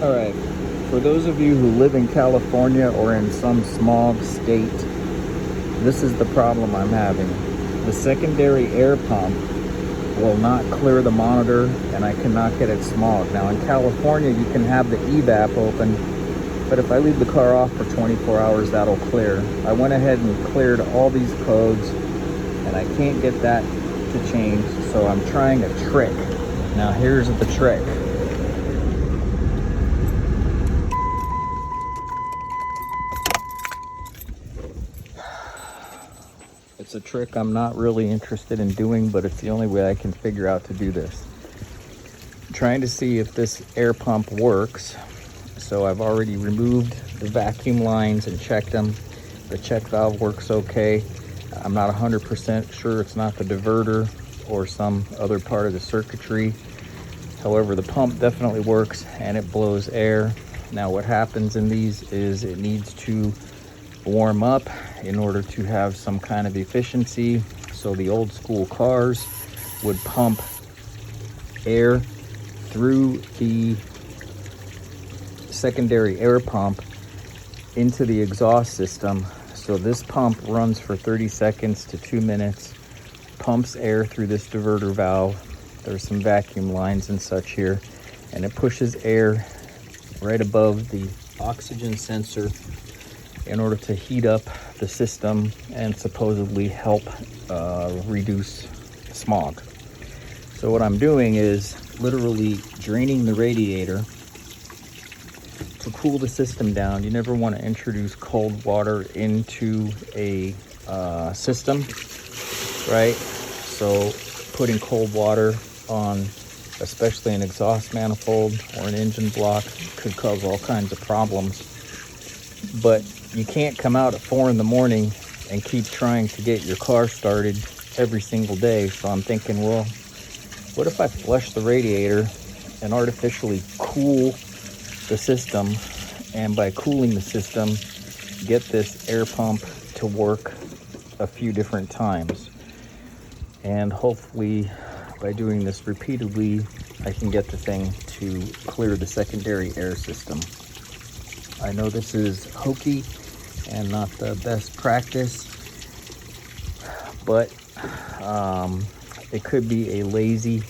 All right, for those of you who live in California or in some smog state, this is the problem I'm having. The secondary air pump will not clear the monitor and I cannot get it smog. Now in California, you can have the evap open, but if I leave the car off for 24 hours, that'll clear. I went ahead and cleared all these codes and I can't get that to change, so I'm trying a trick. Now here's the trick. It's a trick I'm not really interested in doing, but it's the only way I can figure out to do this. I'm trying to see if this air pump works. So I've already removed the vacuum lines and checked them. The check valve works okay. I'm not 100% sure it's not the diverter or some other part of the circuitry. However, the pump definitely works and it blows air. Now what happens in these is it needs to warm up in order to have some kind of efficiency. So the old school cars would pump air through the secondary air pump into the exhaust system. So this pump runs for 30 seconds to 2 minutes, pumps air through this diverter valve. There's some vacuum lines and such here, and it pushes air right above the oxygen sensor in order to heat up the system and supposedly help reduce smog. So what I'm doing is literally draining the radiator to cool the system down. You never want to introduce cold water into a system, right? So putting cold water on especially an exhaust manifold or an engine block could cause all kinds of problems. But you can't come out at 4 in the morning and keep trying to get your car started every single day. So I'm thinking, well, what if I flush the radiator and artificially cool the system, and by cooling the system, get this air pump to work a few different times. And hopefully by doing this repeatedly, I can get the thing to clear the secondary air system. I know this is hokey and not the best practice, but it could be a lazy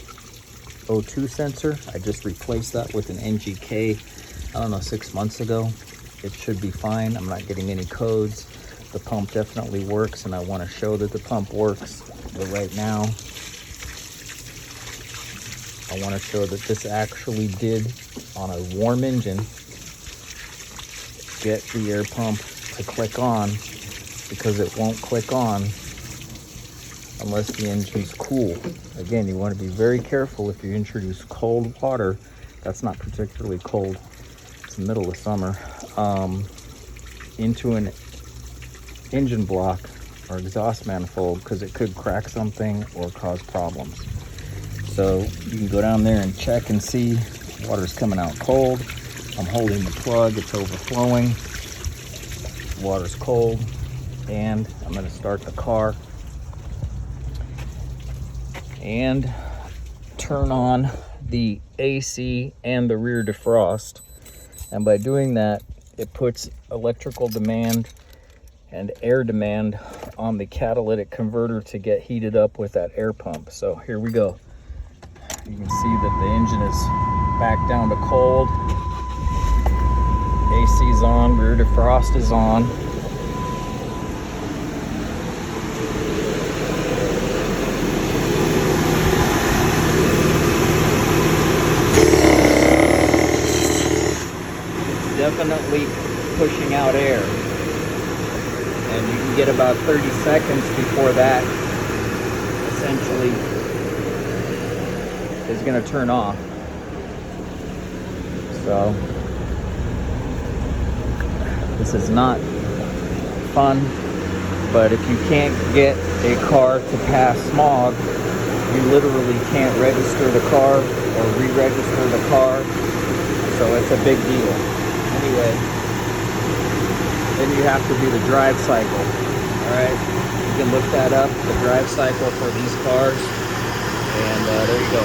O2 sensor. I just replaced that with an NGK, I don't know, 6 months ago. It should be fine. I'm not getting any codes. The pump definitely works, and I want to show that the pump works. But right now, I want to show that this actually did, on a warm engine, get the air pump to click on, because it won't click on unless the engine's cool. Again, you want to be very careful if you introduce cold water. That's not particularly cold. It's the middle of summer. Into an engine block or exhaust manifold, because it could crack something or cause problems. So you can go down there and check and see water's coming out cold. I'm holding the plug, it's overflowing. Water's cold, and I'm going to start the car and turn on the AC and the rear defrost. And by doing that, it puts electrical demand and air demand on the catalytic converter to get heated up with that air pump. So here we go. You can see that the engine is back down to cold. AC's on, rear defrost is on. It's definitely pushing out air. And you can get about 30 seconds before that essentially is going to turn off. So this is not fun, but if you can't get a car to pass smog, you literally can't register the car or re-register the car. So it's a big deal. Anyway, then you have to do the drive cycle. All right, you can look that up, the drive cycle for these cars, and there you go.